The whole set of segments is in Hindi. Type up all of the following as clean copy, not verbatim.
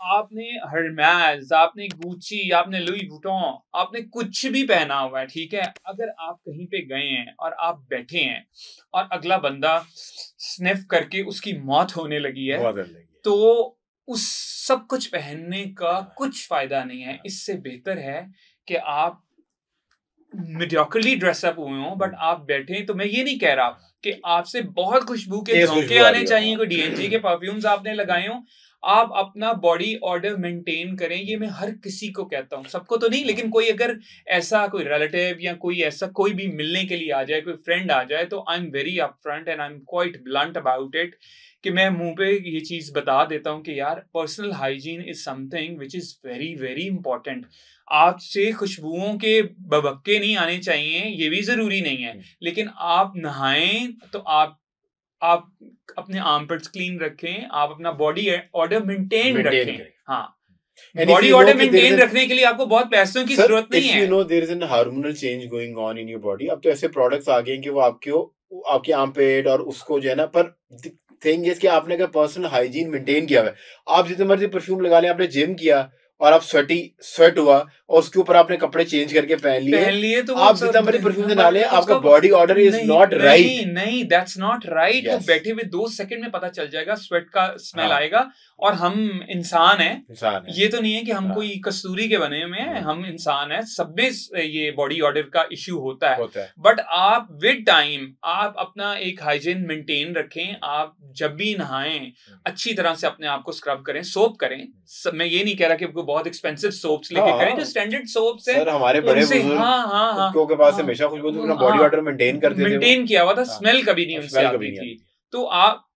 आपने हर्मेस, आपने गुची, आपने लुई वुइटन, आपने कुछ भी पहना हुआ है, ठीक है, अगर आप कहीं पे गए हैं और आप बैठे हैं और अगला बंदा स्निफ करके उसकी मौत होने लगी है, तो उस सब कुछ पहनने का कुछ फायदा नहीं है। इससे बेहतर है कि आप मीडियोकरली ड्रेसअप हुए हो बट आप बैठे। तो मैं ये नहीं कह रहा कि आपसे बहुत खुशबू के झोंके आने चाहिए, कोई डीएनजी के परफ्यूम्स आपने लगाए हो। आप अपना बॉडी ऑर्डर मेंटेन करें, ये मैं हर किसी को कहता हूँ, सबको तो नहीं, लेकिन कोई अगर ऐसा कोई रिलेटिव या कोई ऐसा कोई भी मिलने के लिए आ जाए, कोई फ्रेंड आ जाए, तो I am very upfront and I am quite blunt about it कि मैं मुंह पे ये चीज बता देता हूँ कि यार personal hygiene is something which is very very important. आपसे खुशबुओं के बबक्के नहीं आने चाहिए, ये भी जरूरी नहीं है, लेकिन आप नहाएं तो आप अपने आर्मपिट्स क्लीन रखें, आप अपना बॉडी ऑर्डर मेंटेन रखें। हाँ, बॉडी ऑर्डर मेंटेन रखने के लिए आपको बहुत पैसों की जरूरत नहीं है। If you know there is a hormonal change going on in your body, अब तो ऐसे प्रोडक्ट्स आ गए हैं कि वो आपके आर्मपिट और उसको जो है ना, पर थिंग इज कि आपने अगर पर्सनल हाइजीन मेंटेन किया हुआ है, आप जितने मर्जी परफ्यूम लगा लें, आपने जिम किया और आप स्वेट हुआ और उसके ऊपर आपने कपड़े चेंज करके पहन लिए तो आप जितना मर्जी परफ्यूम से डालें, आपका body order is not right. नहीं, दैट्स नॉट राइट। वो बैठे हुए 2 सेकंड में पता चल जाएगा, स्वेट का स्मेल आएगा। और हम इंसान हैं, ये तो नहीं है कि हम कोई कस्तूरी के बने हुए हैं, हम इंसान हैं, सब में ये बॉडी ऑर्डर का इश्यू होता है। बट आप विद टाइम आप अपना एक हाइजीन मेंटेन रखें। आप जब भी नहाएं अच्छी तरह से अपने आप को स्क्रब करें, सोप करें। मैं ये नहीं कह रहा कि आपको बहुत एक्सपेंसिव सोप्स लेके करें, जो स्टैंडर्ड सोप्स हैं। सर हमारे बड़े बुजुर्ग के पास हमेशा खुशबू अपना बॉडी ऑर्डर मेंटेन करते थे, मेंटेन किया हुआ था, स्मेल कभी नहीं उनसे आती थी। तो आप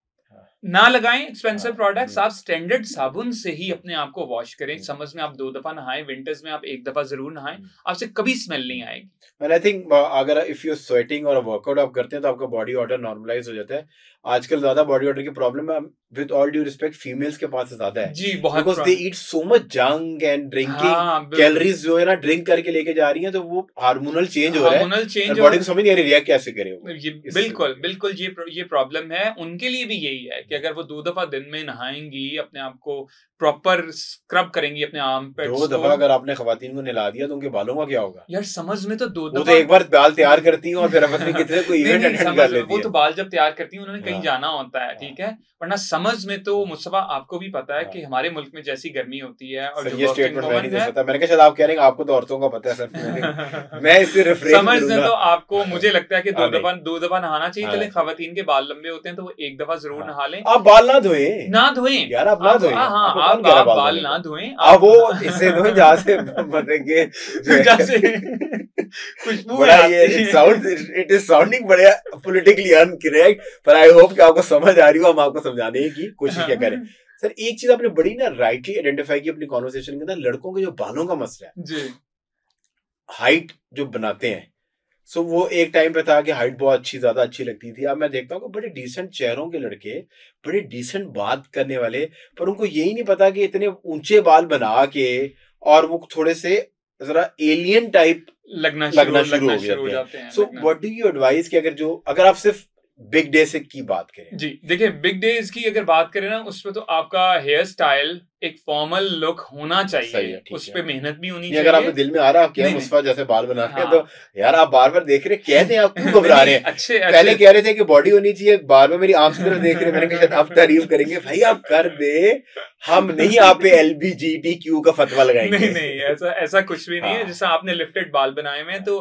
ना लगाएं एक्सपेंसिव प्रोडक्ट्स, आप स्टैंडर्ड साबुन से ही अपने आप को वॉश करें। समर्स में आप 2 दफा नहाएं, विंटर्स में आप 1 दफा जरूर नहाएं, आपसे कभी स्मेल नहीं आएगी। And I think अगर इफ यू स्वेटिंग और वर्कआउट आप करते हैं तो आपका बॉडी ऑर्डर नॉर्मलाइज हो जाता है। आजकल ज्यादा बॉडी ऑर्डर की प्रॉब्लम है, with all due respect, females के पास ज्यादा है जी, बहुत, because they eat so much junk and drinking, calories जो है ना ड्रिंक करके लेके जा रही हैं, तो वो हार्मोनल चेंज हो रहा है, बॉडी को समझ नहीं आ रही रिएक्ट कैसे करे वो। बिल्कुल ये प्रॉब्लम है। उनके लिए भी यही है कि अगर वो 2 दफा दिन में नहाएंगी, अपने आप को प्रॉपर स्क्रब करेंगी, अपने आर्मपिट्स 2 दफा अगर आपने खवातीन को नहला दिया तो उनके बालों का क्या होगा यार? समझ में तो 2 दफा, वो तो एक बार बाल तैयार करती हैं और फिर अपने कितने कोई इवेंट अटेंड कर लेती है। वो तो बाल जब तैयार करती हैं उन्होंने कहीं जाना होता है, ठीक है, वरना समझ में तो मुस्तफा आपको भी पता है कि हमारे मुल्क में जैसी गर्मी होती है और ये स्टेटमेंट मैं नहीं दे सकता। मैंने कहा शायद आप कह रहे हैं आपको तो औरतों का पता है सर, मैं इससे रिफ्रेन समझ में तो आपको, मुझे लगता है कि 2 दफा नहाना चाहिए। चले खवातीन के बाल लंबे होते हैं तो वो 1 दफा जरूर नहा लें। आप बाल ना धोएं यार, आप ना धोएं। आप बाल ना धोएं, आप वो इससे धोएं जहाँ से बनेंगे खुशबू आती है। इट इज साउंडिंग बड़ा पॉलिटिकली अनकरेक्ट, पर आई होप कि आपको समझ आ रही हो, हम आपको समझाने की कोशिश क्या करें। सर एक चीज आपने बड़ी ना राइटली आइडेंटिफाई की अपनी कॉन्वर्सेशन के अंदर, लड़कों के जो बालों का मसला है जी, हाइट जो बनाते हैं। सो वो एक टाइम पे था कि हाइट बहुत ज्यादा अच्छी लगती थी। अब मैं देखता हूँ कि बड़े डिसेंट चेहरों के लड़के, बड़े डिसेंट बात करने वाले, पर उनको यही नहीं पता कि इतने ऊंचे बाल बना के और वो थोड़े से जरा एलियन टाइप लगना शुरू हो जाते हैं। So what do you advice कि अगर आप सिर्फ बिग डे से की बात करें। जी देखिए, बिग डेज की अगर बात करें ना, उसमें तो आपका हेयर स्टाइल एक फॉर्मल लुक होना चाहिए, उस पे मेहनत भी होनी चाहिए। अगर आपके दिल में आ रहा है क्या मुस्तफा जैसे बाल बना रहे हैं, तो यार आप बार बार देख रहे कहते हैं, आप क्यों घबरा रहे हैं? अच्छे पहले कह रहे थे कि बॉडी होनी चाहिए, बार बार मेरी आंख की तरफ देख रहे हैं। मैंने कहा आप तारीफ करेंगे, भाई आप कर दे, हम नहीं आप पे LGBTQ का फतवा लगाएंगे। नहीं ऐसा कुछ भी नहीं है। जैसे आपने लिफ्टेड बाल बनाए हुए, तो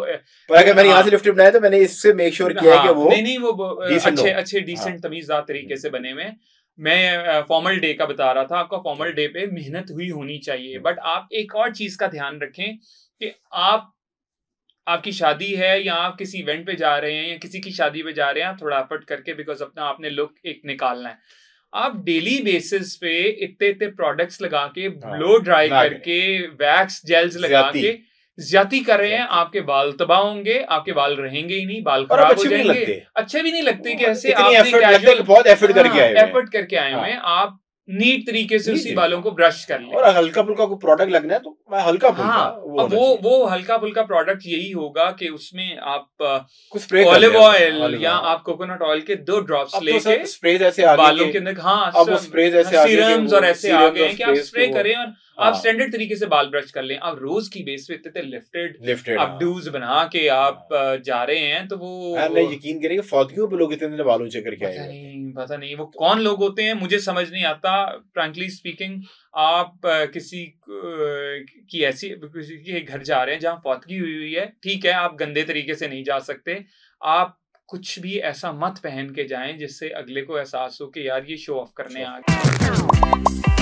पर अगर मैंने यहाँ से लिफ्टेड बनाया तो मैंने इससे मेक श्योर किया कि वो नहीं अच्छे डिसेंट तमीज़दार तरीके से बने हुए। मैं फॉर्मल डे का बता रहा था आपका, फॉर्मल डे पे मेहनत हुई होनी चाहिए। बट आप एक और चीज का ध्यान रखें कि आपकी शादी है या आप किसी इवेंट पे जा रहे हैं या किसी की शादी पे जा रहे हैं, आप थोड़ा एफर्ट करके, बिकॉज अपना आपने लुक एक निकालना है। आप डेली बेसिस पे इतने प्रोडक्ट्स लगा के, ब्लो ड्राई करके, वैक्स जेल्स लगा के ज्यादा कर रहे हैं, आपके बाल तबाह होंगे, आपके बाल रहेंगे ही नहीं, बाल खराब हो जाएंगे, अच्छे भी नहीं लगते कि ऐसे बहुत एफर्ट करके आए हुए हैं। आप नीट तरीके से नीट उसी तरीके। बालों को ब्रश कर ले। और हल्का फुल्का कोई प्रोडक्ट लगना है तो मैं हल्का फुल्का हाँ, वो अब होना चाहिए। वो हल्का फुल्का प्रोडक्ट यही होगा कि उसमें आप कुछ स्प्रे कर ऑलिव लिया, ऑयल ऑलिव या ऑयल। आप कोकोनट ऑयल के 2 ड्रॉप्स अब तो लेके सर स्प्रेज ऐसे आ गए बालों कि के अंदर, हाँ, अब वो स्प्रेज ऐसे आ गए कि सीरम्स वो और ऐसे आ serums गए और हैं कि आप sprays स्प्रे के वो- करें और हाँ। आप स्टैंडर्ड तरीके से बाल ब्रश कर लें। आप रोज की बेस पे इतने लिफ्टेड लिफ्टेड अपडूज बना के आप जा रहे हैं तो वो मैं यकीन करेंगे फौतियों पे लोग इतने बाल ऊंचे करके आएंगे। पता नहीं वो कौन लोग होते हैं, मुझे समझ नहीं आता फ्रैंकली स्पीकिंग। आप किसी की ऐसी किसी के घर जा रहे हैं जहाँ फौतगी हुई है, ठीक है, आप गंदे तरीके से नहीं जा सकते, आप कुछ भी ऐसा मत पहन के जाएं जिससे अगले को एहसास हो कि यार ये शो ऑफ करने आ गए।